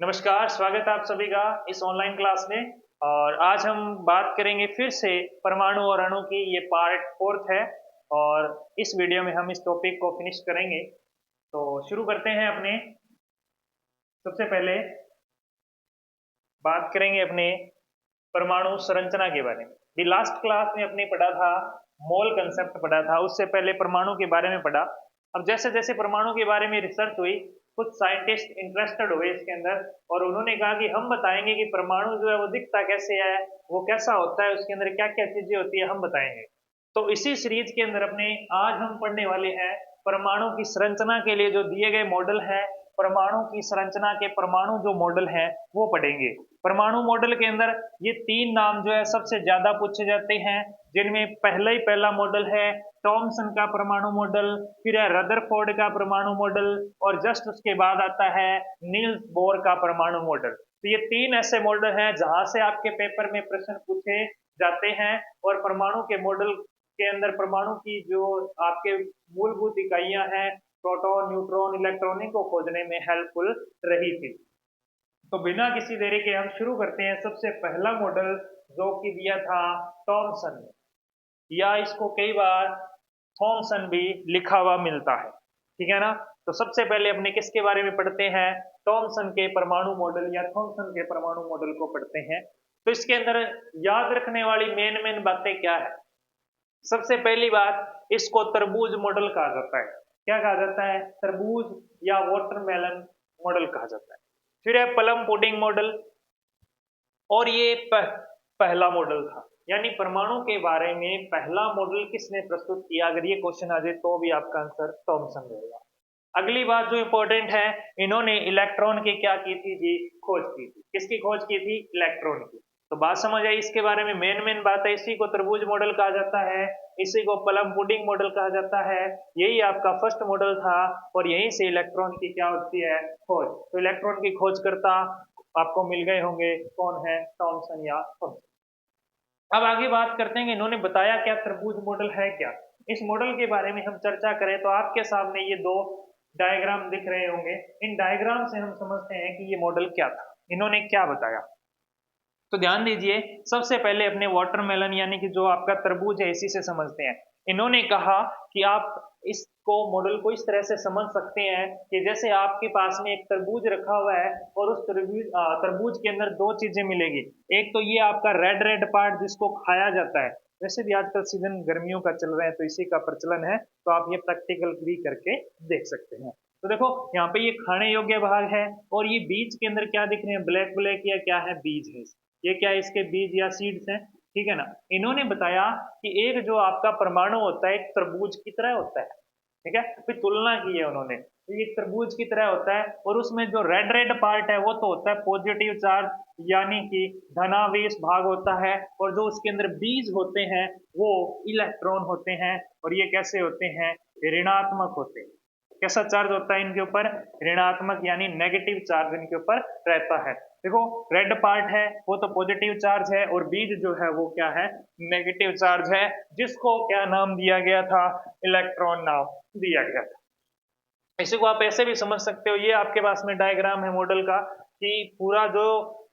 नमस्कार, स्वागत है आप सभी का इस ऑनलाइन क्लास में। और आज हम बात करेंगे फिर से परमाणु और अणु की। ये पार्ट फोर्थ है और इस वीडियो में हम इस टॉपिक को फिनिश करेंगे। तो शुरू करते हैं अपने। सबसे पहले बात करेंगे अपने परमाणु संरचना के बारे में। भी लास्ट क्लास में अपने पढ़ा था, मोल कंसेप्ट पढ़ा था, उससे पहले परमाणु के बारे में पढ़ा। अब जैसे जैसे परमाणु के बारे में रिसर्च हुई, कुछ साइंटिस्ट इंटरेस्टेड हुए इसके अंदर और उन्होंने कहा कि हम बताएंगे कि परमाणु जो है वो दिखता कैसे है, वो कैसा होता है, उसके अंदर क्या क्या चीजें होती है, हम बताएंगे। तो इसी सीरीज के अंदर अपने आज हम पढ़ने वाले हैं परमाणु की संरचना के लिए जो दिए गए मॉडल है। परमाणु की संरचना के परमाणु जो मॉडल है वो पढ़ेंगे। परमाणु मॉडल के अंदर ये तीन नाम जो है सबसे ज्यादा पूछे जाते हैं, जिनमें पहला मॉडल है टॉमसन का परमाणु मॉडल, फिर है रदरफोर्ड का परमाणु मॉडल और जस्ट उसके बाद आता है नील्स बोर का परमाणु मॉडल। तो ये तीन ऐसे मॉडल हैं जहां से आपके पेपर में प्रश्न पूछे जाते हैं और परमाणु के मॉडल के अंदर परमाणु की जो आपके मूलभूत इकाइयां हैं, प्रोटॉन, न्यूट्रॉन, इलेक्ट्रॉन को खोजने में हेल्पफुल रही थी। तो बिना किसी देरी के हम शुरू करते हैं। सबसे पहला मॉडल जो कि दिया था टॉमसन ने, या इसको कई बार थॉमसन भी लिखा हुआ मिलता है, ठीक है ना। तो सबसे पहले अपने किसके बारे में पढ़ते हैं? टॉमसन के परमाणु मॉडल या थॉमसन के परमाणु मॉडल को पढ़ते हैं। तो इसके अंदर याद रखने वाली मेन मेन बातें क्या है? सबसे पहली बात, इसको तरबूज मॉडल कहा जाता है। क्या कहा जाता है? तरबूज या वाटरमेलन मॉडल कहा जाता है। फिर है प्लम पुडिंग मॉडल, और ये पहला मॉडल था, यानी परमाणु के बारे में पहला मॉडल किसने प्रस्तुत किया? अगर ये क्वेश्चन आ जाए तो भी आपका आंसर टॉमसन रहेगा। अगली बात जो इंपॉर्टेंट है, इन्होंने इलेक्ट्रॉन की क्या की थी जी? खोज की थी। किसकी खोज की थी? इलेक्ट्रॉन की। तो बात समझ आई इसके बारे में। मेन मेन बात है, इसी को तरबूज मॉडल कहा जाता है, इसी को प्लम पुडिंग मॉडल कहा जाता है। यही आपका फर्स्ट मॉडल था और यहीं से इलेक्ट्रॉन की क्या होती है? खोज। तो इलेक्ट्रॉन की खोज करता आपको मिल गए होंगे, कौन है? टॉमसन या थॉमसन। अब आगे बात करते हैं कि इन्होंने बताया क्या, तरबूज मॉडल है क्या। इस मॉडल के बारे में हम चर्चा करें तो आपके सामने ये दो डायग्राम दिख रहे होंगे। इन डायग्राम से हम समझते हैं कि ये मॉडल क्या था, इन्होंने क्या बताया। तो ध्यान दीजिए, सबसे पहले अपने वाटरमेलन यानी कि जो आपका तरबूज है इसी से समझते हैं। इन्होंने कहा कि आप इसको मॉडल को इस तरह से समझ सकते हैं कि जैसे आपके पास में एक तरबूज रखा हुआ है और उस तरबूज के अंदर दो चीजें मिलेगी। एक तो ये आपका रेड रेड पार्ट जिसको खाया जाता है, वैसे भी आजकल सीजन गर्मियों का चल रहा है तो इसी का प्रचलन है, तो आप ये प्रैक्टिकल भी करके देख सकते हैं। तो देखो यहाँ पे ये खाने योग्य भाग है और ये बीज के अंदर क्या दिख रहे हैं? ब्लैक ब्लैक या क्या है? बीज है। ये क्या है? इसके बीज या सीड्स हैं, ठीक है ना। इन्होंने बताया कि एक जो आपका परमाणु होता है एक तरबूज की तरह होता है, ठीक है। फिर तुलना की है उन्होंने, तो ये तरबूज की तरह होता है और उसमें जो रेड रेड पार्ट है वो तो होता है पॉजिटिव चार्ज, यानी कि धनावेश भाग होता है, और जो उसके अंदर बीज होते हैं वो इलेक्ट्रॉन होते हैं। और ये कैसे होते हैं? ऋणात्मक होते हैं। कैसा चार्ज होता है इनके ऊपर? ऋणात्मक, यानी नेगेटिव चार्ज इनके ऊपर रहता है। देखो रेड पार्ट है वो तो पॉजिटिव चार्ज है और बीज जो है वो क्या है? नेगेटिव चार्ज है, जिसको क्या नाम दिया गया था? इलेक्ट्रॉन नाम दिया गया था। इसी को आप ऐसे भी समझ सकते हो, ये आपके पास में डायग्राम है मॉडल का कि पूरा जो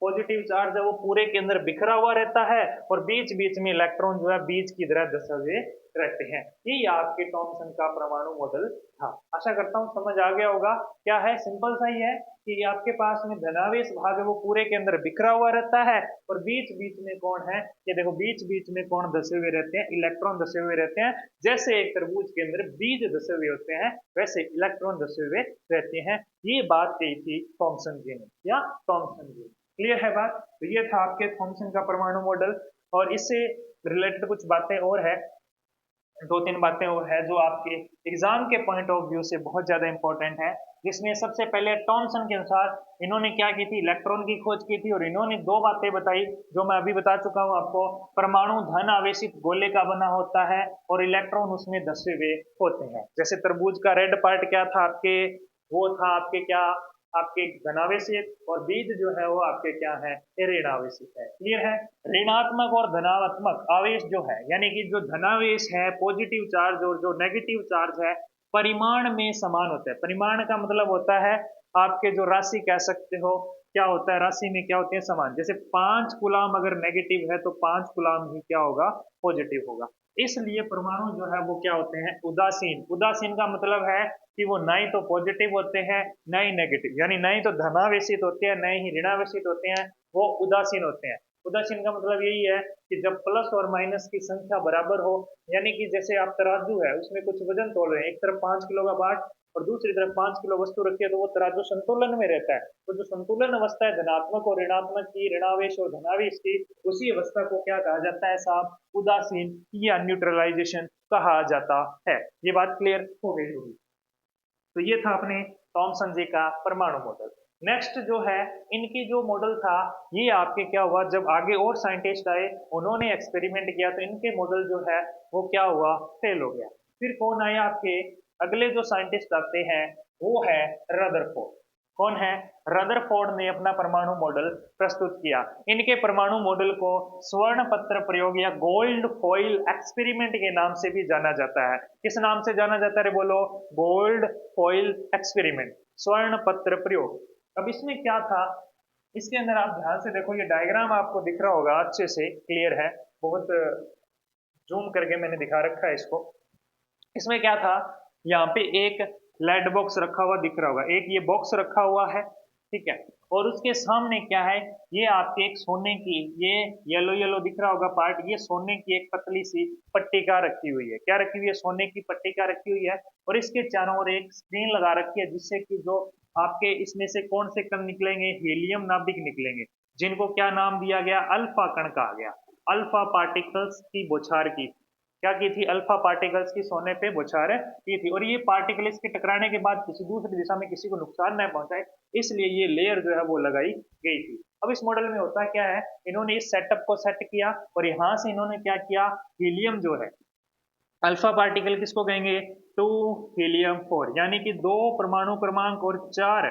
पॉजिटिव चार्ज है वो पूरे के अंदर बिखरा हुआ रहता है और बीच बीच में इलेक्ट्रॉन जो है बीज की तरह दसे हुए रहते हैं। ये आपके टॉमसन का परमाणु मॉडल था। आशा करता हूँ समझ आ गया होगा। क्या है? सिंपल सा ही है कि आपके पास में धनावेश भाग है वो पूरे के अंदर बिखरा हुआ रहता है और बीच बीच में कौन है? ये देखो बीच बीच में कौन धसे हुए रहते हैं? इलेक्ट्रॉन धसे हुए रहते हैं। जैसे एक तरबूज के अंदर बीज धसे हुए होते हैं वैसे इलेक्ट्रॉन धसे हुए रहते हैं। ये बात कही थी थॉमसन जी ने या टॉमसन जी। क्लियर है बात? तो ये था आपके थॉमसन का परमाणु मॉडल। और इससे रिलेटेड कुछ बातें और है, दो तीन बातें और है जो आपके एग्जाम के पॉइंट ऑफ व्यू से बहुत ज्यादा इंपॉर्टेंट है। जिसमें सबसे पहले टॉमसन के अनुसार इन्होंने क्या की थी? इलेक्ट्रॉन की खोज की थी और इन्होंने दो बातें बताई जो मैं अभी बता चुका हूं आपको। परमाणु धन आवेशित गोले का बना होता है और इलेक्ट्रॉन उसमें धसे हुए होते हैं। जैसे तरबूज का रेड पार्ट क्या था आपके? वो था आपके क्या? आपके धनावेशित, और बीज जो है वो आपके क्या है? ऋणावेशित है। क्लियर है? ऋणात्मक और धनात्मक आवेश जो है, यानी कि जो धनावेश है पॉजिटिव चार्ज और जो नेगेटिव चार्ज है परिमाण में समान होता है। परिमाण का मतलब होता है आपके जो राशि कह सकते हो, क्या होता है राशि में, क्या होते हैं समान। जैसे 5 कूलाम अगर नेगेटिव है तो 5 कूलाम ही क्या होगा, पॉजिटिव होगा। इसलिए परमाणु जो है वो क्या होते हैं, उदासीन। उदासीन का मतलब है कि वो ना ही तो पॉजिटिव होते हैं ना ही नेगेटिव, यानी ना ही तो धनावेशित होते हैं ना ही ऋणावेशित होते हैं, वो उदासीन होते हैं। उदासीन का मतलब यही है कि जब प्लस और माइनस की संख्या बराबर हो, यानी कि जैसे आप तराजू है उसमें कुछ वजन तोल रहे हैं, एक तरफ 5 किलो का बाट और दूसरी तरफ 5 किलो वस्तु रखी है, तो वो तराजू संतुलन में रहता है। तो जो संतुलन अवस्था है धनात्मक और ऋणात्मक की, ऋणावेश और धनावेश की, उसी अवस्था को क्या कहा जाता है साहब, उदासीन या न्यूट्रलाइजेशन कहा जाता है। ये बात क्लियर हो गई होगी। तो ये था अपने थॉमसन जी का परमाणु मॉडल। नेक्स्ट जो है इनकी जो मॉडल था, ये आपके क्या हुआ, जब आगे और साइंटिस्ट आए उन्होंने एक्सपेरिमेंट किया तो इनके मॉडल जो है वो क्या हुआ, फेल हो गया। फिर कौन आया आपके अगले जो साइंटिस्ट आते हैं, वो है रदरफोर्ड। कौन है, रदरफोर्ड ने अपना परमाणु मॉडल प्रस्तुत किया। इनके परमाणु मॉडल को स्वर्ण पत्र प्रयोग या गोल्ड फॉइल एक्सपेरिमेंट के नाम से भी जाना जाता है। किस नाम से जाना जाता है बोलो, गोल्ड फॉइल एक्सपेरिमेंट, स्वर्ण पत्र प्रयोग। अब इसमें क्या था, इसके अंदर आप ध्यान से देखो, ये डायग्राम आपको दिख रहा होगा, अच्छे से क्लियर है, बहुत जूम करके मैंने दिखा रखा है इसको। इसमें क्या था, यहाँ पे एक लेड बॉक्स रखा हुआ दिख रहा होगा, एक ये बॉक्स रखा हुआ है, ठीक है। और उसके सामने क्या है, ये आपके एक सोने की, ये येलो येलो दिख रहा होगा पार्ट, ये सोने की एक पतली सी पट्टिका रखी हुई है। क्या रखी हुई है, सोने की पट्टिका रखी हुई है। और इसके चारों ओर एक स्क्रीन लगा रखी है, जिससे कि जो आपके इसमें से कौन से कण निकलेंगे, हीलियम नाभिक निकलेंगे, जिनको क्या नाम दिया गया, अल्फा कण कहा गया। अल्फा पार्टिकल्स की बौछार की, क्या की थी, अल्फा पार्टिकल्स की सोने पे बौछार की थी। और ये पार्टिकल इसके टकराने के बाद किसी दूसरी दिशा में किसी को नुकसान न पहुंचाए, इसलिए ये लेयर जो है वो लगाई गई थी। अब इस मॉडल में होता क्या है, इन्होंने इस सेटअप को सेट किया और यहां से इन्होंने क्या किया, हीलियम जो है, अल्फा पार्टिकल किसको कहेंगे, 2 हीलियम 4, यानी कि 2 परमाणु क्रमांक और 4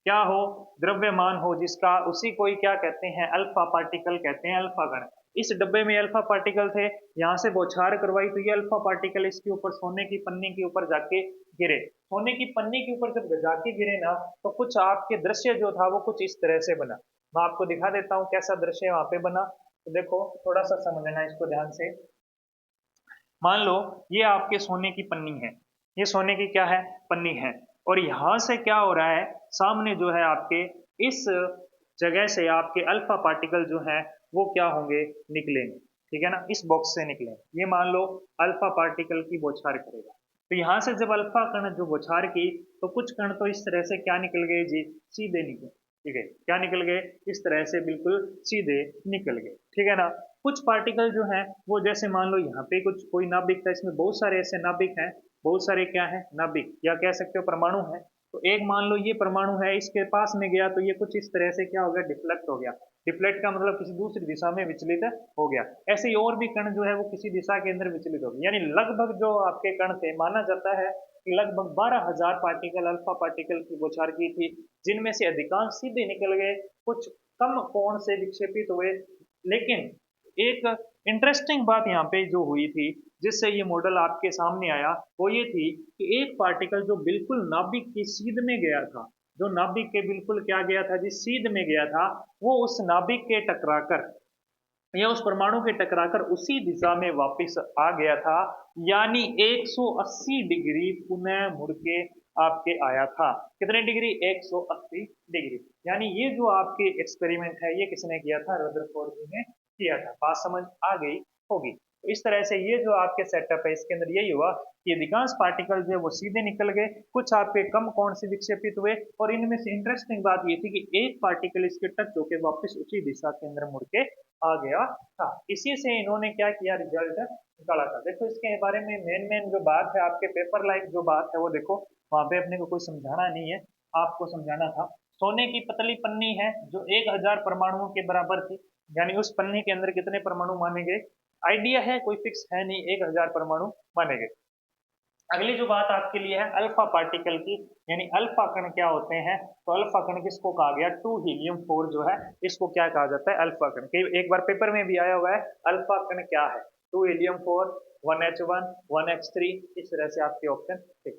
क्या हो, द्रव्यमान हो जिसका, उसी को ही क्या कहते हैं, अल्फा पार्टिकल कहते हैं, अल्फा कण। इस डब्बे में अल्फा पार्टिकल थे, यहाँ से बौछार करवाई तो ये अल्फा पार्टिकल इसके ऊपर सोने की पन्नी के ऊपर जाके गिरे। सोने की पन्नी के ऊपर जब जाके गिरे ना, तो कुछ आपके दृश्य जो था वो कुछ इस तरह से बना। मैं आपको दिखा देता हूँ कैसा दृश्य वहां पे बना। तो देखो थोड़ा सा समझना इसको ध्यान से। मान लो ये आपके सोने की पन्नी है, ये सोने की क्या है, पन्नी है। और यहां से क्या हो रहा है, सामने जो है आपके इस जगह से आपके अल्फा पार्टिकल जो है वो क्या होंगे, निकलेंगे, ठीक है ना, इस बॉक्स से निकलेंगे। ये मान लो अल्फा पार्टिकल की बौछार करेगा, तो यहाँ से जब अल्फा कण जो बौछार की, तो कुछ कण तो इस तरह से क्या निकल गए जी, सीधे निकले, ठीक है, क्या निकल गए, इस तरह से बिल्कुल सीधे निकल गए, ठीक है ना। कुछ पार्टिकल जो है वो, जैसे मान लो यहाँ पे कुछ कोई नाभिक था, इसमें बहुत सारे ऐसे नाभिक हैं, बहुत सारे क्या है, नाभिक, या कह सकते हो परमाणु है। तो एक मान लो ये परमाणु है, इसके पास में गया तो ये कुछ इस तरह से क्या हो गया, डिफ्लेक्ट हो गया। डिफ्लेक्ट का मतलब किसी दूसरी दिशा में विचलित हो गया। ऐसे ही और भी कण जो है वो किसी दिशा के अंदर विचलित हो गए, यानी लगभग जो आपके कण थे, माना जाता है कि लगभग 12,000 पार्टिकल, अल्फा पार्टिकल की बौछार की थी, जिनमें से अधिकांश सीधे निकल गए, कुछ कम कोण से विक्षेपित हुए। लेकिन एक इंटरेस्टिंग बात यहाँ पे जो हुई थी, जिससे ये मॉडल आपके सामने आया, वो ये थी कि एक पार्टिकल जो बिल्कुल नाभिक की सीध में गया था, जो नाभिक के बिल्कुल क्या गया था जी, सीध में गया था, वो उस नाभिक के टकराकर या उस परमाणु के टकराकर उसी दिशा में वापस आ गया था, यानी 180 डिग्री पुनः मुड़ के आपके आया था। कितने डिग्री, 180 डिग्री। यानी ये जो आपके एक्सपेरिमेंट है, ये किसने किया था, रदरफोर्ड जी ने किया था। बात समझ आ गई होगी। तो इस तरह से ये जो आपके सेटअप है, इसके अंदर यही हुआ कि अधिकांश पार्टिकल जो है वो सीधे निकल गए, कुछ आपके कम कोण से विक्षेपित हुए, और इनमें से इंटरेस्टिंग बात ये थी कि एक पार्टिकल इसके टच होकर वापस उसी दिशा के अंदर मुड़ के आ गया था। इसी से इन्होंने क्या किया, रिजल्ट निकाला था। देखो इसके बारे में मेन जो बात है, आपके पेपर लाइक जो बात है वो देखो, वहां पे अपने को कोई समझाना नहीं है, आपको समझाना था। सोने की पतली पन्नी है जो 1000 परमाणुओं के बराबर थी, यानी उस पन्नी के अंदर कितने परमाणु माने गए, आइडिया है, कोई फिक्स है नहीं, 1000 परमाणु माने गए। अगली जो बात आपके लिए है अल्फा पार्टिकल की, यानी अल्फा कण क्या होते हैं। तो अल्फा कण किसको कहा गया, 2 हीलियम 4 जो है, इसको क्या कहा जाता है, अल्फा कण। एक बार पेपर में भी आया हुआ है, अल्फा कण क्या है, 2 हीलियम 4, 1H1 1H3, इस तरह से आपके ऑप्शन थे।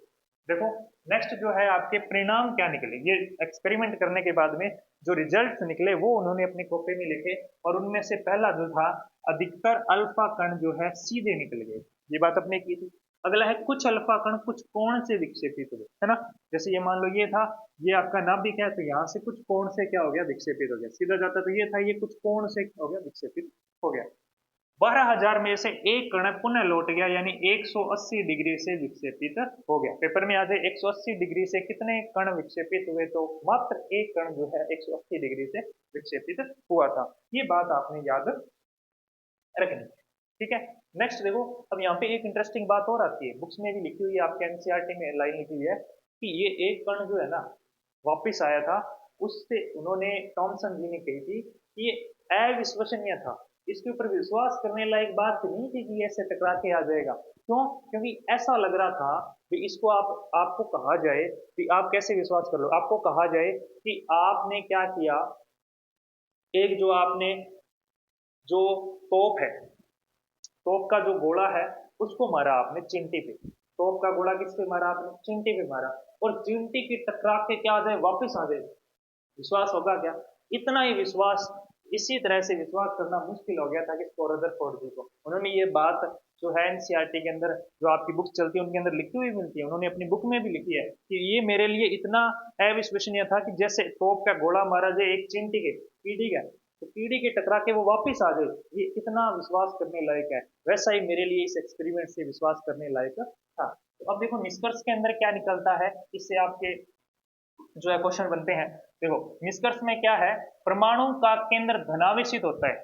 देखो नेक्स्ट जो है आपके परिणाम क्या निकले, ये एक्सपेरिमेंट करने के बाद में जो रिजल्ट्स निकले वो उन्होंने अपनी कॉपी में लिखे, और उनमें से पहला जो था, अधिकतर अल्फा कण जो है सीधे निकल गए, ये बात अपने की थी। अगला है कुछ अल्फा कण कुछ कोण से विक्षेपित हुए, है ना। जैसे ये मान लो ये था, ये आपका नाभिक है, तो यहाँ से कुछ कोण से क्या हो गया, विक्षेपित हो गया, सीधा जाता तो ये था, ये कुछ कोण से हो गया, विक्षेपित हो गया। 12,000 में से एक कण पुनः लौट गया, यानी 180 डिग्री से विक्षेपित हो गया। पेपर में आ जाए 180 डिग्री से कितने कण विक्षेपित हुए, तो मात्र एक कण जो है 180 डिग्री से विक्षेपित हुआ था। ये बात आपने याद रखनी है, ठीक है। नेक्स्ट देखो, अब यहाँ पे एक इंटरेस्टिंग बात और आती है, बुक्स में भी लिखी हुई है, आपके एनसीईआरटी में लाइन लिखी हुई है कि ये एक कण जो है ना वापिस आया था, उससे उन्होंने टॉमसन जी ने कही थी कि ये अविश्वसनीय था, इसके ऊपर विश्वास करने लायक बात नहीं थी कि ऐसे टकरा के आ जाएगा। क्यों? क्योंकि ऐसा लग रहा था कि इसको आपको कहा जाए कि आप कैसे विश्वास कर लो, आपको कहा जाए कि आपने क्या किया, एक जो आपने जो तोप है, तोप का जो गोला है उसको मारा आपने चिंटी पे, तोप का गोला किस पे मारा आपने, चिंटी पे मारा, और चिंटी की टकरा के क्या आ जाए, वापिस आ जाए, विश्वास होगा क्या? इतना ही विश्वास, इसी तरह से विश्वास करना मुश्किल हो गया था कि रदरफोर्ड जी को। उन्होंने ये बात जो है एनसीईआरटी के अंदर, जो आपकी बुक्स चलती है उनके अंदर लिखी हुई मिलती है, उन्होंने अपनी बुक में भी लिखी है कि ये मेरे लिए इतना अविश्वसनीय था कि जैसे तोप का गोला मारा जाए एक चींटी के पीढ़ी का, तो पीढ़ी के टकरा के वो वापिस आ जाए, ये कितना विश्वास करने लायक है, वैसा ही मेरे लिए इस एक्सपेरिमेंट से विश्वास करने लायक था। तो अब देखो निष्कर्ष के अंदर क्या निकलता है, इससे आपके जो है क्वेश्चन बनते हैं। देखो निष्कर्ष में क्या है, परमाणु का केंद्र धनावेशित होता है,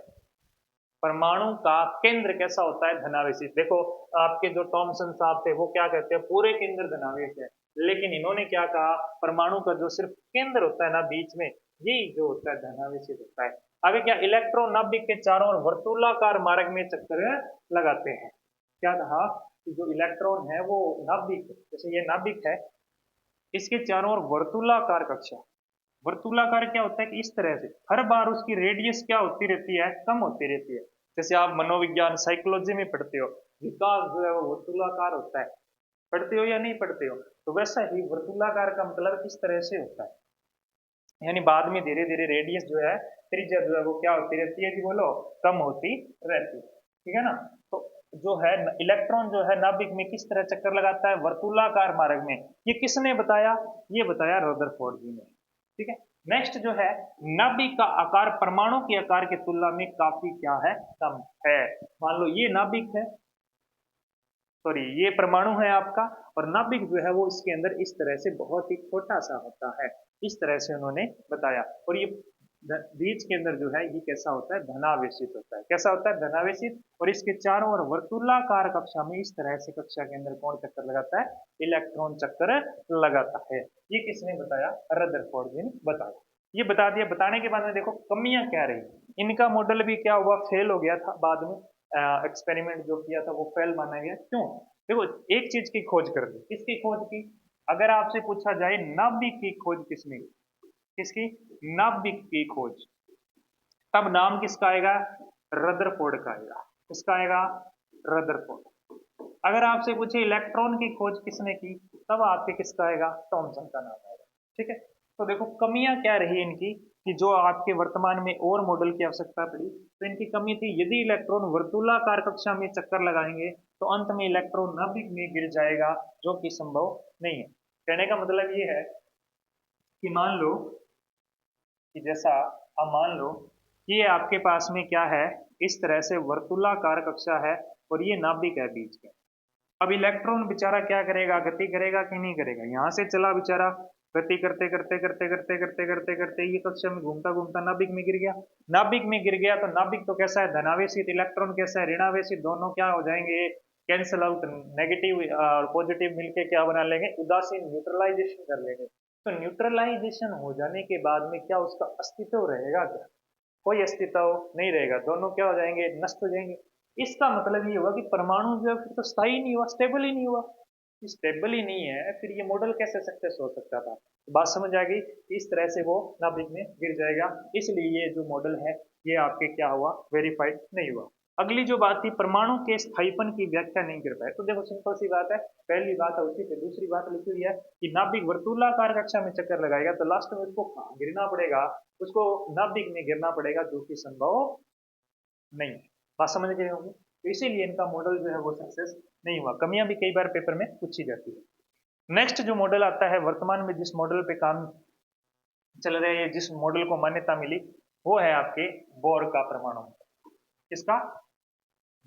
परमाणु का केंद्र कैसा होता है, धनावेशित। देखो आपके जो टॉमसन साहब थे वो क्या कहते हैं, पूरे केंद्र धनावेश है, लेकिन इन्होंने क्या कहा, परमाणु का जो सिर्फ केंद्र होता है ना बीच में, यही जो होता है धनावेशित होता है। आगे क्या, इलेक्ट्रॉन नाभिक के चारों ओर वर्तुलाकार मार्ग में चक्कर लगाते हैं। क्या कहा कि जो इलेक्ट्रॉन है वो नाभिक, जैसे ये नाभिक है, इसके चारों ओर वर्तुलाकार कक्षा, वर्तुलाकार क्या होता है कि इस तरह से हर बार उसकी रेडियस क्या होती रहती है, कम होती रहती है। जैसे आप मनोविज्ञान साइकोलॉजी में पढ़ते हो, विकास जो है वो वर्तुलाकार होता है, पढ़ते हो या नहीं पढ़ते हो, तो वैसा ही वर्तुलाकार का मतलब इस तरह से होता है, यानी बाद में धीरे धीरे रेडियस जो है, त्रिज्या जो है वो क्या होती रहती है जी, बोलो, कम होती रहती है, ठीक है ना। तो जो है इलेक्ट्रॉन जो है नाभिक में किस तरह चक्कर लगाता है, वर्तुलाकार मार्ग में, ये किसने बताया, ये बताया रदरफोर्ड जी ने, ठीक है। नेक्स्ट जो है, नाभिक का आकार परमाणु के आकार की तुलना में काफी क्या है, कम है। मान लो ये नाभिक है, सॉरी ये परमाणु है आपका, और नाभिक जो है वो इसके अंदर इस तरह से बहुत ही छोटा सा होता है, इस तरह से उन्होंने बताया। और ये बीच के अंदर जो है ये कैसा होता है, धनावेशित होता है, कैसा होता है, धनावेशित। और इसके चारों ओर वर्तुलाकार कक्षा में इस तरह से कक्षा के अंदर कौन चक्कर लगाता है, इलेक्ट्रॉन चक्कर लगाता है। ये किसने बताया, रदरफोर्ड जी ने बताया। ये बता दिया, बताने के बाद में देखो कमियां क्या रही, इनका मॉडल भी क्या हुआ, फेल हो गया था, बाद में एक्सपेरिमेंट जो किया था वो फेल माना गया। क्यों? देखो एक चीज की खोज कर दी, किसकी खोज की, अगर आपसे पूछा जाए नाभिक की खोज किसने की, किसकी, नाभिक की खोज, तब नाम किसका आएगा, रदरफोर्ड का आएगा, किसका आएगा, रदरफोर्ड। अगर आपसे पूछे इलेक्ट्रॉन की खोज किसने की, तब आपके किसका आएगा, टॉमसन का नाम आएगा, ठीक है। तो देखो कमियां क्या रही इनकी, कि जो आपके वर्तमान में और मॉडल की आवश्यकता पड़ी, तो इनकी कमी थी, यदि इलेक्ट्रॉन वर्तुलाकार कक्षा में चक्कर लगाएंगे तो अंत में इलेक्ट्रॉन नाभिक में गिर जाएगा, जो कि संभव नहीं है। कहने का मतलब ये है कि मान लो कि जैसा, अब मान लो कि ये आपके पास में क्या है, इस तरह से वर्तुलाकार कक्षा है और ये नाभिक है बीच में। अब इलेक्ट्रॉन बेचारा क्या करेगा, गति करेगा कि नहीं करेगा, यहाँ से चला बेचारा, गति करते करते करते करते करते करते करते ये कक्षा में घूमता घूमता नाभिक में गिर गया, नाभिक में गिर गया, तो नाभिक तो कैसा है, धनावेशित, इलेक्ट्रॉन कैसा है, ऋणावेशित, दोनों क्या हो जाएंगे, कैंसिल आउट, नेगेटिव और पॉजिटिव मिलके क्या बना लेंगे, उदासीन, न्यूट्रलाइजेशन कर लेंगे। तो न्यूट्रलाइजेशन हो जाने के बाद में क्या उसका अस्तित्व रहेगा क्या, कोई अस्तित्व नहीं रहेगा, दोनों क्या हो जाएंगे, नष्ट हो जाएंगे। इसका मतलब ये हुआ कि परमाणु जो है फिर तो स्थायी नहीं हुआ, स्टेबल ही नहीं हुआ, स्टेबल ही नहीं है, फिर ये मॉडल कैसे सक्सेस हो सकता था। तो बात समझ आ गई, इस तरह से वो नाभिक में गिर जाएगा, इसलिए ये जो मॉडल है ये आपके क्या हुआ, वेरीफाइड नहीं हुआ। अगली जो बात थी, परमाणु के स्थायीपन की व्याख्या नहीं कर पाए। तो देखो सिंपल सी बात है, पहली बात है उसी पे दूसरी बात लिखी हुई है कि नाभिक वर्तुलाकार कक्षा में चक्कर लगाएगा तो लास्ट में उसको कहाँ गिरना पड़ेगा, उसको नाभिक में गिरना पड़ेगा, जो कि संभव नहीं है। बात समझ गए होंगे। तो इसीलिए इनका मॉडल जो है वो सक्सेस नहीं हुआ। कमियां भी कई बार पेपर में पूछी जाती है। नेक्स्ट जो मॉडल आता है, वर्तमान में जिस मॉडल पे काम चल रहे हैं, जिस मॉडल को मान्यता मिली, वो है आपके बोर का परमाणु। किसका?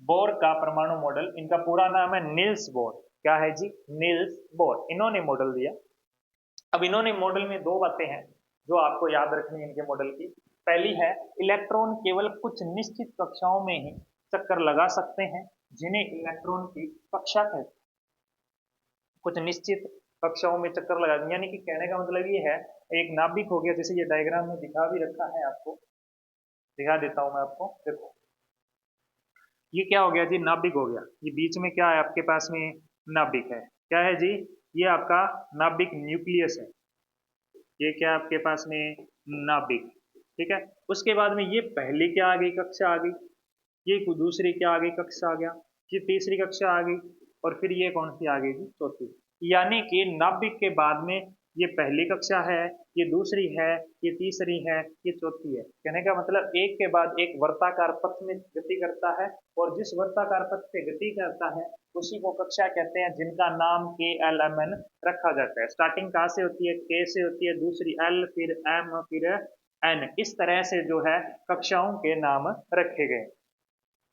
बोर का परमाणु मॉडल। इनका पूरा नाम है नील्स बोर। क्या है जी? Niels Bohr. इन्होंने मॉडल दिया। अब इन्होंने मॉडल में दो बातें हैं जो आपको याद रखनी है इनके मॉडल की। पहली है, इलेक्ट्रॉन केवल कुछ निश्चित कक्षाओं में ही चक्कर लगा सकते हैं, जिन्हें इलेक्ट्रॉन की कक्षा कहते हैं। कुछ निश्चित कक्षाओं में चक्कर लगा, यानी कि कहने का मतलब ये है, एक नाभिक हो गया, जैसे ये डायग्राम में दिखा भी रखा है, आपको दिखा देता हूं मैं आपको। देखो ये क्या हो गया जी? नाभिक हो गया। ये बीच में क्या है आपके पास में? नाभिक है। क्या है जी? ये आपका नाभिक न्यूक्लियस है। ये क्या आपके पास में? नाभिक। ठीक है। उसके बाद में ये पहली क्या आ गई? कक्षा आ गई। ये दूसरी क्या आ गई? कक्षा आ गया। ये तीसरी कक्षा आ गई। और फिर ये कौन सी आ गई जी? चौथी। यानी कि नाभिक के बाद में ये पहली कक्षा है, ये दूसरी है, ये तीसरी है, ये चौथी है। कहने का मतलब एक के बाद एक वर्ताकार पथ में गति करता है, और जिस वर्ताकार पथ पे गति करता है उसी को कक्षा कहते हैं, जिनका नाम के एल एम एन रखा जाता है। स्टार्टिंग कहाँ से होती है? के से होती है, दूसरी एल, फिर एम, फिर एन। इस तरह से जो है कक्षाओं के नाम रखे गए।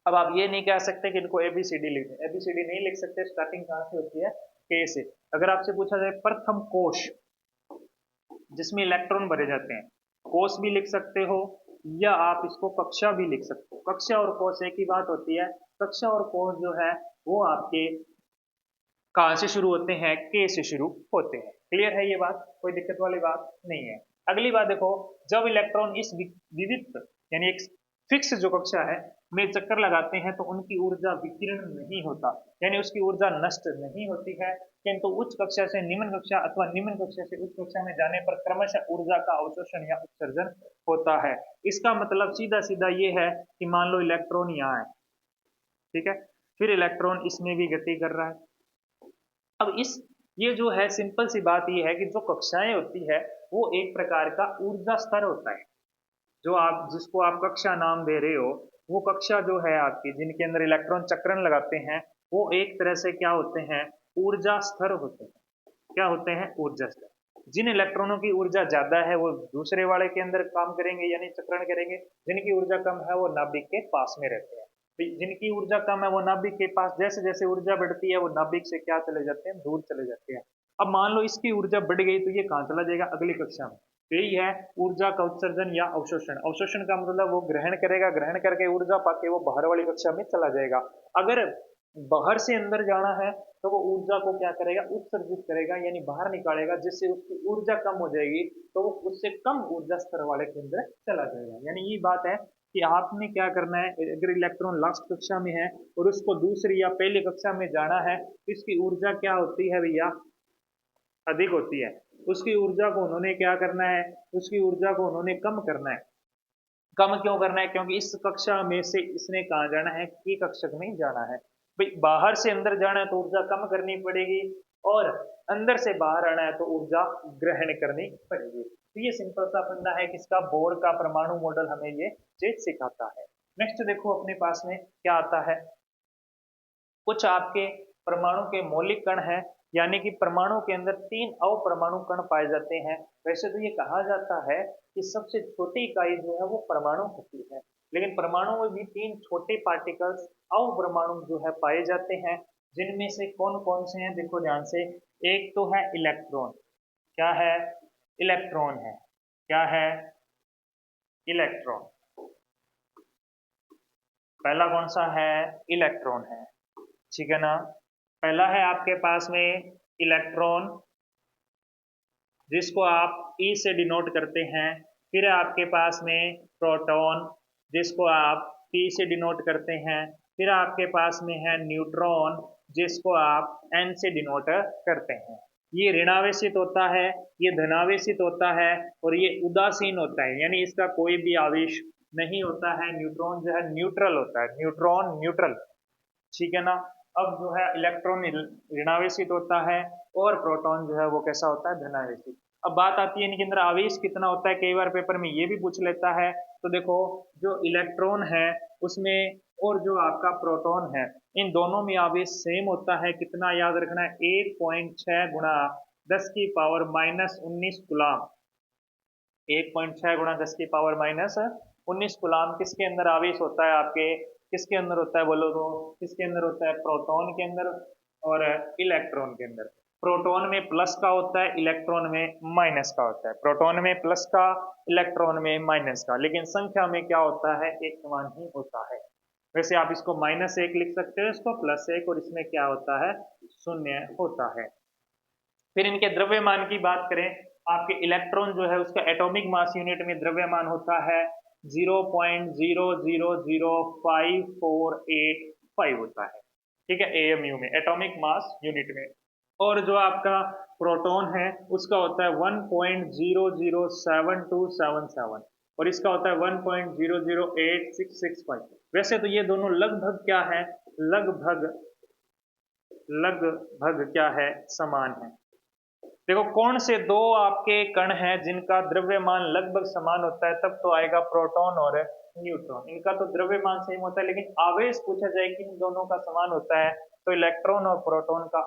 अब आप ये नहीं कह सकते कि इनको एबीसीडी लिख दें, एबीसीडी नहीं लिख सकते। स्टार्टिंग कहाँ से होती है? के से। अगर आपसे पूछा जाए प्रथम कोश, जिसमें इलेक्ट्रॉन भरे जाते हैं, कोश भी लिख सकते हो, या आप इसको कक्षा भी लिख सकते हो। कक्षा और कोश एक ही बात होती है। कक्षा और कोश जो है वो आपके कहाँ से शुरू होते हैं? के से शुरू होते हैं। क्लियर है ये बात? कोई दिक्कत वाली बात नहीं है। अगली बात देखो, जब इलेक्ट्रॉन इस विविध यानी एक फिक्स जो कक्षा है में चक्कर लगाते हैं तो उनकी ऊर्जा विकीर्ण नहीं होता, यानी उसकी ऊर्जा नष्ट नहीं होती है, किंतु उच्च कक्षा से निम्न कक्षा अथवा निम्न कक्षा से उच्च कक्षा में जाने पर क्रमशः ऊर्जा का अवशोषण या उत्सर्जन होता है। इसका मतलब सीधा सीधा ये है कि मान लो इलेक्ट्रॉन यहाँ है, ठीक है, फिर इलेक्ट्रॉन इसमें भी गति कर रहा है। अब ये जो है सिंपल सी बात ये है कि जो कक्षाएं होती है वो एक प्रकार का ऊर्जा स्तर होता है। जो आप जिसको आप कक्षा नाम दे रहे हो, वो कक्षा जो है आपकी, जिनके अंदर इलेक्ट्रॉन चक्रण लगाते हैं, वो एक तरह से क्या होते हैं? ऊर्जा स्तर होते हैं। क्या होते हैं? ऊर्जा स्तर। जिन इलेक्ट्रॉनों की ऊर्जा ज्यादा है वो दूसरे वाले के अंदर काम करेंगे, यानी चक्रण करेंगे। जिनकी ऊर्जा कम है वो नाभिक के पास में रहते हैं। तो जिनकी ऊर्जा कम है वो नाभिक के पास, जैसे जैसे ऊर्जा बढ़ती है वो नाभिक से क्या चले जाते हैं? दूर चले जाते हैं। अब मान लो इसकी ऊर्जा बढ़ गई तो ये कहाँ चला जाएगा? अगली कक्षा में। तो यही है ऊर्जा का उत्सर्जन या अवशोषण। अवशोषण का मतलब वो ग्रहण करेगा, ग्रहण करके ऊर्जा पाके वो बाहर वाली कक्षा में चला जाएगा। अगर बाहर से अंदर जाना है तो वो ऊर्जा को क्या करेगा? उत्सर्जित करेगा, यानी बाहर निकालेगा, जिससे उसकी ऊर्जा कम हो जाएगी, तो वो उससे कम ऊर्जा स्तर वाले के अंदर चला जाएगा। यानी ये बात है कि आपने क्या करना है, अगर इलेक्ट्रॉन लास्ट कक्षा में है और उसको दूसरी या पहली कक्षा में जाना है तो इसकी ऊर्जा क्या होती है भैया? अधिक होती है। उसकी ऊर्जा को उन्होंने क्या करना है? उसकी ऊर्जा को उन्होंने कम करना है। कम क्यों करना है? क्योंकि इस कक्षा में से इसने कहाँ जाना है? की कक्षा में जाना है। भाई बाहर से अंदर जाना है तो ऊर्जा कम करनी पड़ेगी, और अंदर से बाहर आना है तो ऊर्जा ग्रहण करनी पड़ेगी। तो ये सिंपल सा फंडा है किसका? बोर का परमाणु मॉडल हमें ये चीज सिखाता है। नेक्स्ट देखो अपने पास में क्या आता है। कुछ आपके परमाणु के मौलिक कण हैं, यानी कि परमाणु के अंदर 3 अवपरमाणु कण पाए जाते हैं। वैसे तो ये कहा जाता है कि सबसे छोटी इकाई जो है वो परमाणु होती है, लेकिन परमाणु में भी 3 छोटे पार्टिकल्स अवपरमाणु जो है पाए जाते हैं। जिनमें से कौन कौन से हैं? देखो ध्यान से। एक तो है इलेक्ट्रॉन। क्या है? इलेक्ट्रॉन है। क्या है? इलेक्ट्रॉन। पहला कौन सा है? इलेक्ट्रॉन है। ठीक है ना? पहला है आपके पास में इलेक्ट्रॉन, जिसको आप ई से डिनोट करते हैं। फिर है आपके पास में प्रोटॉन, जिसको आप पी से डिनोट करते हैं। फिर आपके पास में है न्यूट्रॉन, जिसको आप एन से डिनोट करते हैं। ये ऋणावेशित होता है, ये धनावेशित होता है, और ये उदासीन होता है, यानी इसका कोई भी आवेश नहीं होता है, न्यूट्रॉन जो है न्यूट्रल होता है, न्यूट्रॉन न्यूट्रल, ठीक है ना। अब जो है इलेक्ट्रॉन ऋणावेशित होता है और प्रोटॉन जो है वो कैसा होता है, धनावेशित। अब बात आती है इनके अंदर आवेश कितना होता है, कई बार पेपर में ये भी पूछ लेता है। तो देखो, जो इलेक्ट्रॉन है उसमें और जो आपका प्रोटॉन है, इन दोनों में आवेश सेम होता है। कितना याद रखना है, 1.6 गुणा 10⁻⁻19 गुलाम। 1.6 गुणा 10⁻⁻19 गुलाम किसके अंदर आवेश होता है आपके, किसके अंदर होता है बोलो तो, किसके अंदर होता है, प्रोटॉन के अंदर और इलेक्ट्रॉन के अंदर। प्रोटॉन में प्लस का होता है, इलेक्ट्रॉन में माइनस का होता है। प्रोटॉन में प्लस का, इलेक्ट्रॉन में माइनस का, लेकिन संख्या में क्या होता है, एक समान ही होता है। वैसे आप इसको -1 लिख सकते हो, इसको +1, और इसमें क्या होता है, 0 होता है। फिर इनके द्रव्यमान की बात करें, आपके इलेक्ट्रॉन जो है उसका एटॉमिक मास यूनिट में द्रव्यमान होता है 0.000548 होता है, ठीक है, एएमयू में, एटॉमिक मास यूनिट में। और जो आपका प्रोटॉन है उसका होता है 1.007277 और इसका होता है 1.008665। वैसे तो ये दोनों लगभग क्या है, लगभग लगभग क्या है, समान है। देखो, कौन से दो आपके कण हैं जिनका द्रव्यमान लगभग समान होता है, तब तो आएगा प्रोटॉन और न्यूट्रॉन। इनका तो द्रव्यमान सेम होता है, लेकिन आवेश पूछा जाए कि इन दोनों का समान होता है, तो इलेक्ट्रॉन और प्रोटॉन का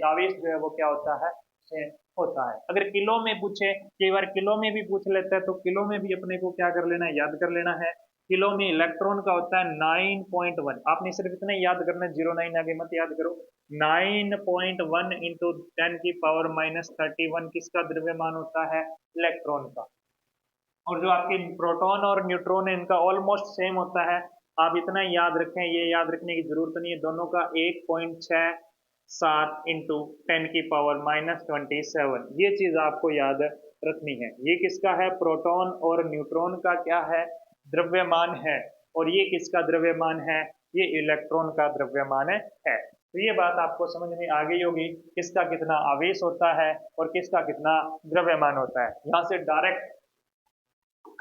आवेश जो है वो क्या होता है, सेम होता है। अगर किलो में पूछे, कई बार किलो में भी पूछ लेता है, तो किलो में भी अपने को क्या कर लेना है, याद कर लेना है। किलो में इलेक्ट्रॉन का होता है 9.1, आपने सिर्फ इतना ही याद करना है, 09 आगे मत याद करो। 9.1 इंटू 10⁻31 किसका द्रव्यमान होता है, इलेक्ट्रॉन का। और जो आपके प्रोटॉन और न्यूट्रॉन है इनका ऑलमोस्ट सेम होता है। आप इतना ही याद रखें, ये याद रखने की जरूरत नहीं है, दोनों का 1.67 इंटू 10⁻27, ये चीज आपको याद रखनी है। ये किसका है, प्रोटॉन और न्यूट्रॉन का क्या है, द्रव्यमान है। और ये किसका द्रव्यमान है, ये इलेक्ट्रॉन का द्रव्यमान है। तो ये बात आपको समझ में आ गई होगी, किसका कितना आवेश होता है और किसका कितना द्रव्यमान होता है। यहाँ से डायरेक्ट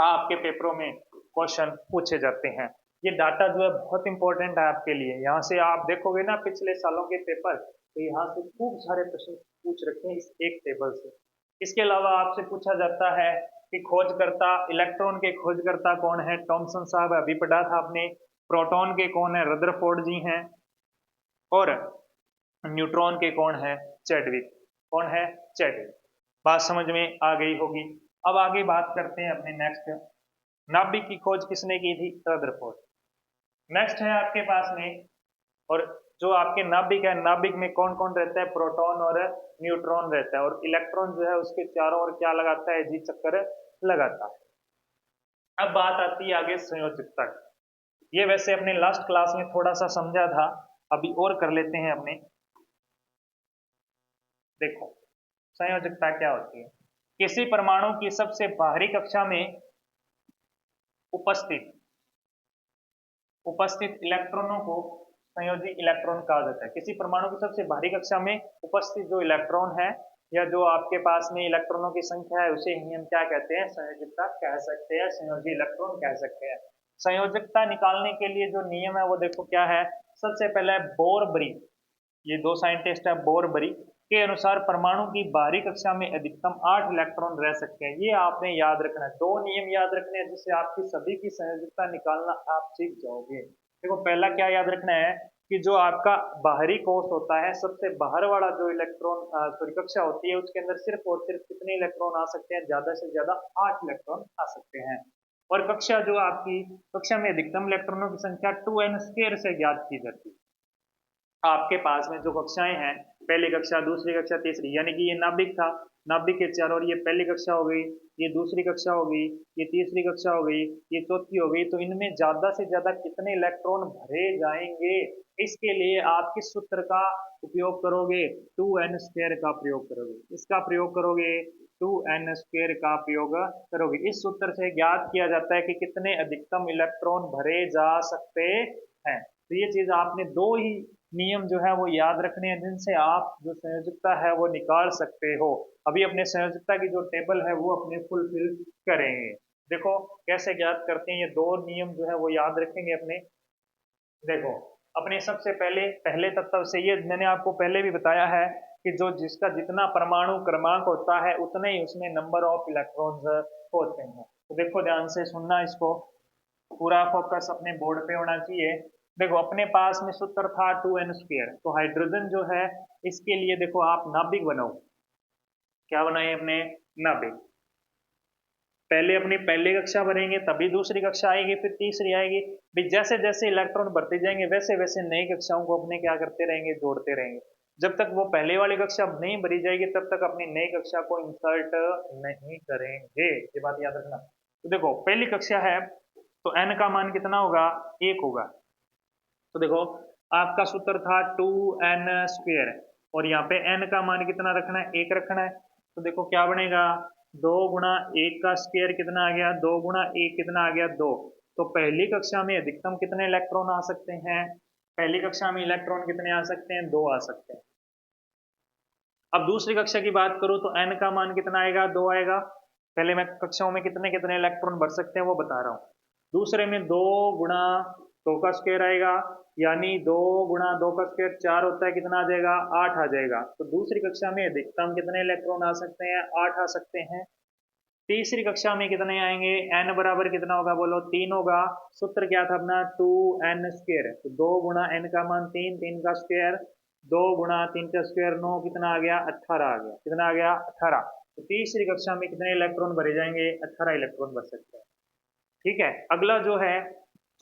आपके पेपरों में क्वेश्चन पूछे जाते हैं। ये डाटा जो है बहुत इंपॉर्टेंट है आपके लिए। यहाँ से आप देखोगे ना पिछले सालों के पेपर, तो यहाँ से खूब सारे प्रश्न पूछ रखे हैं इस एक टेबल से। इसके अलावा आपसे पूछा जाता है कि खोजकर्ता, इलेक्ट्रॉन के खोजकर्ता कौन है, थॉमसन साहब, अभी पढ़ा था आपने। प्रोटॉन के कौन है, रदरफोर्ड जी हैं। और न्यूट्रॉन के कौन है, चैडविक। कौन है, चैडविक। बात समझ में आ गई होगी। अब आगे बात करते हैं अपने नेक्स्ट, नाभिक की खोज किसने की थी, रदरफोर्ड। नेक्स्ट है आपके पास में, और जो आपके नाभिक है, नाभिक में कौन कौन रहता है, प्रोटॉन और न्यूट्रॉन रहता है, और इलेक्ट्रॉन जो है उसके चारों ओर क्या लगाता है, जी चक्कर लगाता है। अब बात आती है आगे संयोजकता की। ये वैसे अपने लास्ट क्लास में थोड़ा सा समझा था, अभी और कर लेते हैं अपने। देखो, संयोजकता क्या होती है, किसी परमाणु की सबसे बाहरी कक्षा में उपस्थित उपस्थित इलेक्ट्रॉनों को संयोजी इलेक्ट्रॉन कहा जाता है। किसी परमाणु की सबसे बाहरी कक्षा में उपस्थित जो इलेक्ट्रॉन है, या जो आपके पास में इलेक्ट्रॉनों की संख्या है, उसे ही हम क्या कहते हैं, संयोजकता कह सकते हैं, संयोजी इलेक्ट्रॉन कह सकते हैं। संयोजकता निकालने के लिए जो नियम है वो देखो क्या है। सबसे पहले बोरबरी, ये दो साइंटिस्ट है, बोरबरी के अनुसार परमाणु की बाहरी कक्षा में अधिकतम 8 इलेक्ट्रॉन रह सकते हैं। ये आपने याद रखना है, दो नियम याद रखने हैं जिससे आपकी सभी की संयोजकता निकालना आप सीख जाओगे। देखो, पहला क्या याद रखना है कि जो आपका बाहरी कोश होता है, सबसे बाहर वाला जो इलेक्ट्रॉन सॉरी कक्षा होती है, उसके अंदर सिर्फ और सिर्फ कितने इलेक्ट्रॉन आ सकते हैं, ज्यादा से ज्यादा 8 इलेक्ट्रॉन आ सकते हैं। और कक्षा जो आपकी कक्षा में अधिकतम इलेक्ट्रॉनों की संख्या 2n² से ज्ञात की जाती है। आपके पास में जो कक्षाएं हैं, पहली कक्षा, दूसरी कक्षा, तीसरी, यानी कि ये नाभिक था, नाभिक के चारों ओर ये पहली कक्षा हो गई, ये दूसरी कक्षा हो गई, ये तीसरी कक्षा हो गई, ये चौथी हो गई। तो इनमें ज्यादा से ज्यादा कितने इलेक्ट्रॉन भरे जाएंगे, इसके लिए आप किस सूत्र का उपयोग करोगे, 2n² का प्रयोग करोगे। इसका प्रयोग करोगे, 2n² का प्रयोग करोगे। इस सूत्र से ज्ञात किया जाता है कि कितने अधिकतम इलेक्ट्रॉन भरे जा सकते हैं। तो ये चीज आपने दो ही नियम जो है वो याद रखने हैं, जिनसे आप जो संयोजकता है वो निकाल सकते हो। अभी अपने संयोजकता की जो टेबल है वो अपने फुलफिल करेंगे। देखो कैसे ज्ञात करते हैं, ये दो नियम जो है वो याद रखेंगे अपने। देखो अपने सबसे पहले पहले तत्व से, ये मैंने आपको पहले भी बताया है कि जो जिसका जितना परमाणु क्रमांक होता है उतने ही उसमें नंबर ऑफ इलेक्ट्रॉन्स होते हैं। तो देखो ध्यान से सुनना इसको, पूरा फोकस अपने बोर्ड पे होना चाहिए। देखो अपने पास में सूत्र था 2n², तो हाइड्रोजन जो है इसके लिए देखो आप नाभिक बनाओ। क्या बनाए अपने? नाभिक। पहले अपनी पहली कक्षा भरेंगे, तभी दूसरी कक्षा आएगी, फिर तीसरी आएगी। भी जैसे जैसे इलेक्ट्रॉन बढ़ते जाएंगे वैसे वैसे नई कक्षाओं को अपने क्या करते रहेंगे, जोड़ते रहेंगे। जब तक वो पहले वाली कक्षा नहीं भरी जाएगी तब तक अपनी नई कक्षा को इंसर्ट नहीं करेंगे, ये बात याद रखना। तो देखो पहली कक्षा है तो n का मान कितना होगा, 1 होगा। तो देखो आपका सूत्र था 2n², और यहाँ पे n का मान कितना रखना है, 1 रखना है। तो देखो क्या बनेगा, 2 × 1 का स्क्वायर कितना आ गया, 2 × 1 कितना आ गया, 2। तो पहली कक्षा में अधिकतम कितने इलेक्ट्रॉन आ सकते हैं, पहली कक्षा में इलेक्ट्रॉन कितने आ सकते हैं, 2 आ सकते हैं। अब दूसरी कक्षा की बात करूं तो n का मान कितना आएगा, 2 आएगा। पहले मैं कक्षाओं में कितने कितने इलेक्ट्रॉन बढ़ सकते हैं वो बता रहा हूँ। दूसरे में 2 × 2 का स्क्वायर आएगा, यानी 2 × 2 का स्क्वायर 4 होता है, कितना आ जाएगा, 8 आ जाएगा। तो दूसरी कक्षा में अधिकतम कितने इलेक्ट्रॉन आ सकते हैं, 8 आ सकते हैं। तीसरी कक्षा में कितने आएंगे, n बराबर कितना होगा, बोलो 3 होगा। सूत्र क्या था अपना, 2n²। तो 2 × n का मान 3, 3 का स्क्वायर 2 × 3 का स्क्वायर 9, कितना आ गया, 18 आ गया। कितना आ गया, 18। तो तीसरी कक्षा में कितने इलेक्ट्रॉन भरे जाएंगे, 18 इलेक्ट्रॉन भर सकते हैं। ठीक है, अगला जो है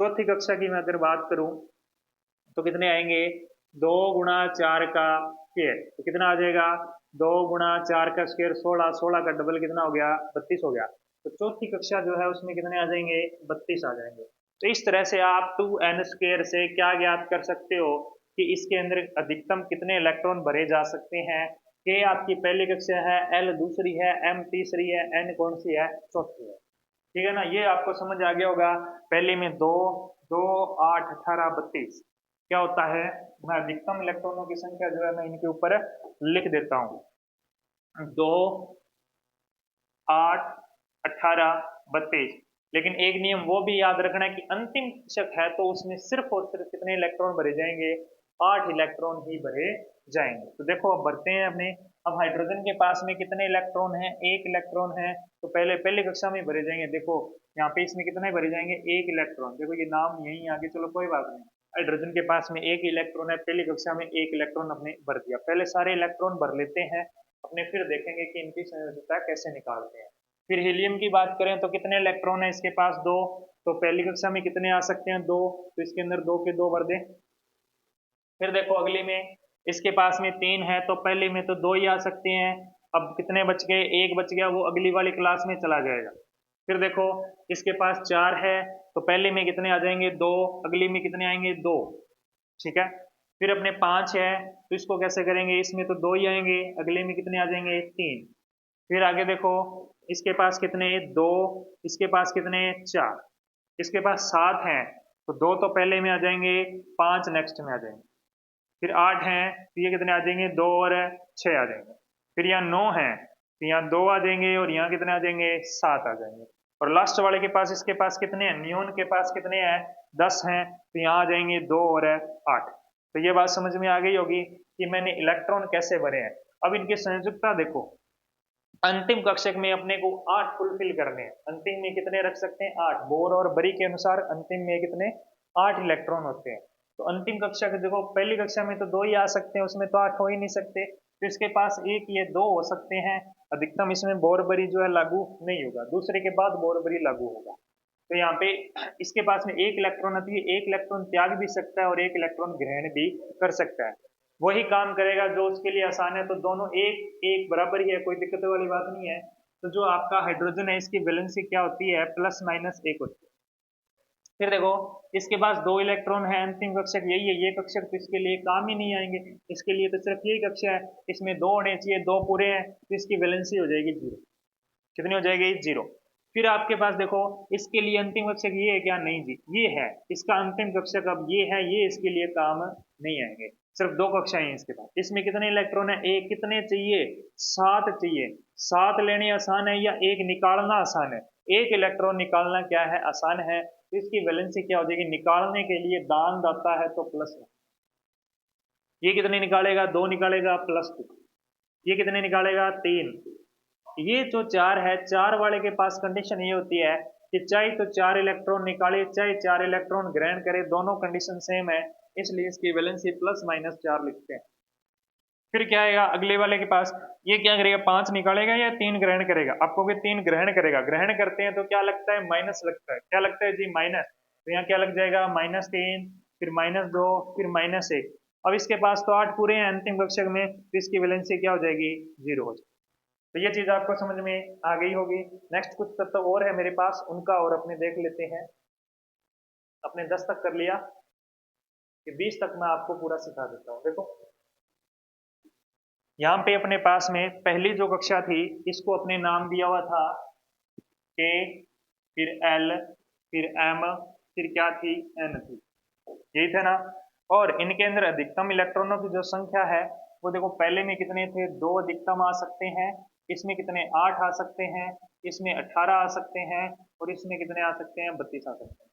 चौथी कक्षा की मैं अगर बात करूं तो कितने आएंगे, 2 × 4 का स्क्वायर, तो कितना आ जाएगा, 2 × 4 का स्क्वायर 16, 16 का डबल कितना हो गया, 32 हो गया। तो चौथी कक्षा जो है उसमें कितने आ जाएंगे, 32 आ जाएंगे। तो इस तरह से आप 2n² से क्या ज्ञात कर सकते हो कि इसके अंदर अधिकतम कितने इलेक्ट्रॉन भरे जा सकते हैं। K आपकी पहली कक्षा है, L दूसरी है, M तीसरी है, N कौन सी है, चौथी है। ठीक है ना, ये आपको समझ आ गया होगा। पहले में 2, 2, 8, 18, 32 क्या होता है, मैं अधिकतम इलेक्ट्रॉनों की संख्या जो है मैं इनके ऊपर लिख देता हूं, 2, 8, 18, 32। लेकिन एक नियम वो भी याद रखना है कि अंतिम कक्षक है तो उसमें सिर्फ और सिर्फ कितने इलेक्ट्रॉन भरे जाएंगे, 8 इलेक्ट्रॉन ही भरे जाएंगे। तो देखो अब भरते हैं अपने। अब हाइड्रोजन के पास में कितने इलेक्ट्रॉन है, 1 इलेक्ट्रॉन है। तो पहले पहली कक्षा में भरे जाएंगे। देखो यहाँ पे इसमें कितने भरे जाएंगे, 1 इलेक्ट्रॉन। देखो ये नाम यहीं आगे, चलो कोई बात नहीं। हाइड्रोजन के पास में 1 इलेक्ट्रॉन है, पहली कक्षा में 1 इलेक्ट्रॉन अपने भर दिया। पहले सारे इलेक्ट्रॉन भर लेते हैं अपने, फिर देखेंगे कि इनकी संयोजकता कैसे निकालते हैं। फिर हीलियम की बात करें तो कितने इलेक्ट्रॉन है इसके पास, 2। तो पहली कक्षा में कितने आ सकते हैं, 2। तो इसके अंदर 2 के 2 भर दें। फिर देखो अगली में इसके पास में 3 है, तो पहले में तो 2 ही आ सकते हैं। अब कितने बच गए, 1 बच गया, वो अगली वाली क्लास में चला जाएगा। फिर देखो इसके पास 4 है, तो पहले में कितने आ जाएंगे, 2। अगली में कितने आएंगे, 2। ठीक है। फिर अपने 5 है, तो इसको कैसे करेंगे, इसमें तो 2 ही आएंगे, अगले में कितने आ जाएंगे, 3। फिर आगे देखो इसके पास कितने, 2। इसके पास कितने, 4। इसके पास 7 हैं, तो 2 तो पहले में आ जाएंगे, 5 नेक्स्ट में आ जाएंगे। फिर 8 हैं, तो ये कितने आ जाएंगे, 2 और 6 आ जाएंगे। फिर यहाँ 9 हैं, तो यहाँ 2 आ जाएंगे, और यहाँ कितने आ जाएंगे, 7 आ जाएंगे। और लास्ट वाले के पास, इसके पास कितने हैं, नियोन के पास कितने हैं, 10 हैं, तो यहाँ आ जाएंगे 2 और 8। तो ये बात समझ में आ गई होगी कि मैंने इलेक्ट्रॉन कैसे भरे हैं। अब इनकी संयोजकता देखो, अंतिम कक्षक में अपने को 8 फुलफिल करने हैं। अंतिम में कितने रख सकते हैं, 8। बोर और बरी के अनुसार अंतिम में कितने, 8 इलेक्ट्रॉन होते हैं। तो अंतिम कक्षा के देखो, पहली कक्षा में तो 2 ही आ सकते हैं, उसमें तो 8 हो ही नहीं सकते। तो इसके पास 1 ये 2 हो सकते हैं। अधिकतम इसमें बोर बरी जो है लागू नहीं होगा, दूसरे के बाद बोर बरी लागू होगा। तो यहाँ पे इसके पास में 1 इलेक्ट्रॉन आती है, 1 इलेक्ट्रॉन त्याग भी सकता है और 1 इलेक्ट्रॉन ग्रहण भी कर सकता है। वही काम करेगा जो उसके लिए आसान है। तो दोनों एक एक बराबर ही है, कोई दिक्कत वाली बात नहीं है। तो जो आपका हाइड्रोजन है इसकी वैलेंसी क्या होती है, +-1 होती है। फिर देखो इसके पास 2 इलेक्ट्रॉन है, अंतिम कक्षक यही है। ये कक्षक तो इसके लिए काम ही नहीं आएंगे, इसके लिए तो सिर्फ यही कक्षा है। इसमें 2 होने चाहिए, 2 पूरे हैं, तो इसकी वैलेंसी हो जाएगी 0। कितनी हो जाएगी, 0। फिर आपके पास देखो इसके लिए अंतिम कक्षक ये है क्या, नहीं जी ये है। इसका अंतिम कक्षक अब ये है, ये इसके लिए काम नहीं आएंगे। सिर्फ 2 कक्षाएं हैं इसके पास। इसमें कितने इलेक्ट्रॉन है, एक। कितने चाहिए, 7 चाहिए। 7 लेने आसान है या 1 निकालना आसान है, एक इलेक्ट्रॉन निकालना क्या है, आसान है। तो इसकी वैलेंसी क्या हो जाएगी, निकालने के लिए दान दाता है तो +1। ये कितने निकालेगा, 2 निकालेगा, +2। ये कितने निकालेगा, 3। ये जो 4 है, 4 वाले के पास कंडीशन ये होती है कि चाहे तो 4 इलेक्ट्रॉन निकाले चाहे 4 इलेक्ट्रॉन ग्रहण करे, दोनों कंडीशन सेम है, इसलिए इसकी वैलेंसी +-4 लिखते हैं। फिर क्या आएगा अगले वाले के पास, ये क्या करेगा, 5 निकालेगा या 3 ग्रहण करेगा, आपको भी 3 ग्रहण करेगा। ग्रहण करते हैं तो क्या लगता है, माइनस लगता है। क्या लगता है जी, माइनस। तो यहाँ क्या लग जाएगा, -3, फिर -2, फिर -1। अब इसके पास तो 8 पूरे हैं अंतिम कक्षक में, तो इसकी वैलेंसी क्या हो जाएगी, 0 हो जाएगी। तो ये चीज आपको समझ में आ गई होगी। नेक्स्ट कुछ तत्व और है मेरे पास, उनका और अपने देख लेते हैं। अपने 10 तक कर लिया, कि 20 तक मैं आपको पूरा सिखा देता हूँ। देखो यहाँ पे अपने पास में पहली जो कक्षा थी, इसको अपने नाम दिया हुआ था के, फिर एल, फिर एम, फिर क्या थी, एन थी। यही थे ना। और इनके अंदर अधिकतम इलेक्ट्रॉनों की जो संख्या है वो देखो, पहले में कितने थे, 2 अधिकतम आ सकते हैं, इसमें कितने 8 आ सकते हैं, इसमें 18 आ सकते हैं, और इसमें कितने आ सकते हैं, 32 आ सकते हैं।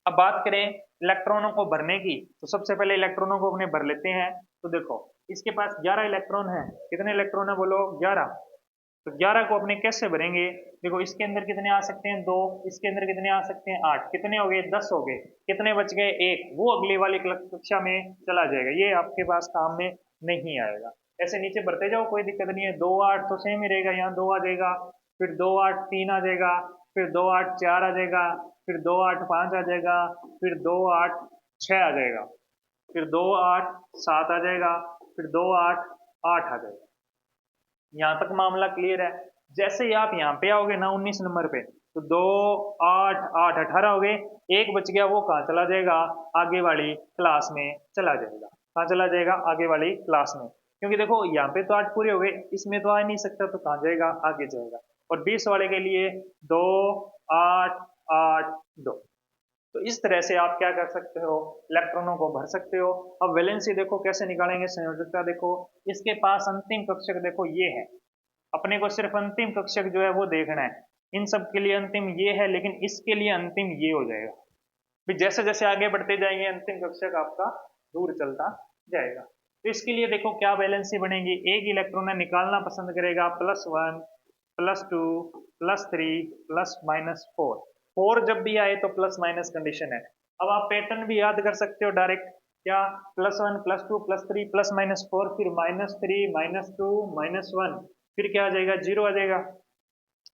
अब बात करें इलेक्ट्रॉनों को भरने की, तो सबसे पहले इलेक्ट्रॉनों को अपने भर लेते हैं। तो देखो इसके पास 11 इलेक्ट्रॉन है। कितने इलेक्ट्रॉन है बोलो, 11। तो 11 को अपने कैसे भरेंगे, देखो इसके अंदर कितने आ सकते हैं, 2, इसके अंदर कितने आ सकते हैं, 8, कितने हो गए, 10 हो गए। कितने बच गए, 1, वो अगली वाली कक्षा में चला जाएगा, ये आपके पास काम में नहीं आएगा। ऐसे नीचे बढ़ते जाओ, कोई दिक्कत नहीं है। 2, 8 तो सेम ही रहेगा, यहाँ 2 आ जाएगा, फिर 2, 8, 3 आ जाएगा, फिर 2, 8, 4 आ जाएगा, फिर 2, 8, 5 आ जाएगा, फिर 2, 8, 6 आ जाएगा, फिर 2, 8, 7 आ जाएगा, फिर 2, 8, 8 आ जाएगा। यहाँ तक मामला क्लियर है। जैसे ही आप यहाँ पे आओगे ना 19 नंबर पे, तो 2, 8, 8, 18 हो गए, एक बच गया, वो कहाँ चला जाएगा, आगे वाली क्लास में चला जाएगा। कहाँ चला जाएगा, आगे वाली क्लास में। क्योंकि देखो यहाँ पे तो 8 पूरे हो गए, इसमें तो आ नहीं सकता, तो कहाँ जाएगा, आगे जाएगा। और 20 वाले के लिए 2, 8, 8, 2। तो इस तरह से आप क्या कर सकते हो, इलेक्ट्रॉनों को भर सकते हो। अब वैलेंसी देखो कैसे निकालेंगे, संयोजकता देखो, इसके पास अंतिम कक्षक देखो ये है। अपने को सिर्फ अंतिम कक्षक जो है वो देखना है। इन सब के लिए अंतिम ये है, लेकिन इसके लिए अंतिम ये हो जाएगा। फिर जैसे जैसे आगे बढ़ते जाएंगे अंतिम कक्षक आपका दूर चलता जाएगा। तो इसके लिए देखो क्या वैलेंसी बनेगी, एक इलेक्ट्रॉन निकालना पसंद करेगा, +1, +2, +3, ±4। 4 जब भी आए तो +- कंडीशन है। अब आप पैटर्न भी याद कर सकते हो डायरेक्ट, क्या, +1, +2, +3, +-4, फिर -3, -2, -1, फिर क्या आ जाएगा, 0 आ जाएगा।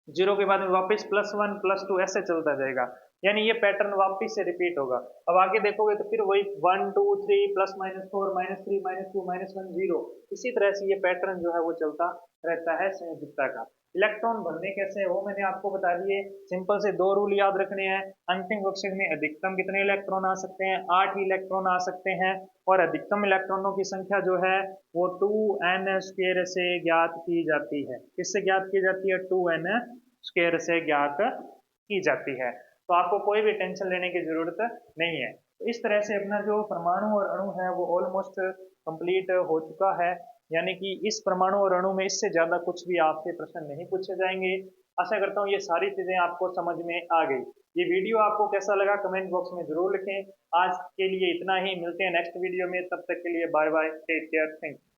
0 के बाद में वापस +1, +2 ऐसे चलता जाएगा, यानी ये पैटर्न वापस से रिपीट होगा। अब आगे देखोगे तो फिर वही 1, 2, 3, +-4, -3, -2, -1, 0। इसी तरह से ये पैटर्न जो है वो चलता रहता है संयोजकता का। इलेक्ट्रॉन भरने कैसे है वो मैंने आपको बता दिए। सिंपल से 2 रूल याद रखने हैं। अंतिम कक्षक में अधिकतम कितने इलेक्ट्रॉन आ सकते हैं, 8 इलेक्ट्रॉन आ सकते हैं, और अधिकतम इलेक्ट्रॉनों की संख्या जो है वो 2n² से ज्ञात की जाती है। किससे ज्ञात की जाती है, 2n² से ज्ञात की जाती है। तो आपको कोई भी टेंशन लेने की जरूरत नहीं है। तो इस तरह से अपना जो परमाणु और अणु है वो ऑलमोस्ट कंप्लीट हो चुका है। यानी कि इस परमाणु और अणु में इससे ज्यादा कुछ भी आपसे प्रश्न नहीं पूछे जाएंगे। आशा करता हूँ ये सारी चीजें आपको समझ में आ गई। ये वीडियो आपको कैसा लगा कमेंट बॉक्स में जरूर लिखें। आज के लिए इतना ही, मिलते हैं नेक्स्ट वीडियो में, तब तक के लिए bye bye, take care, thank you.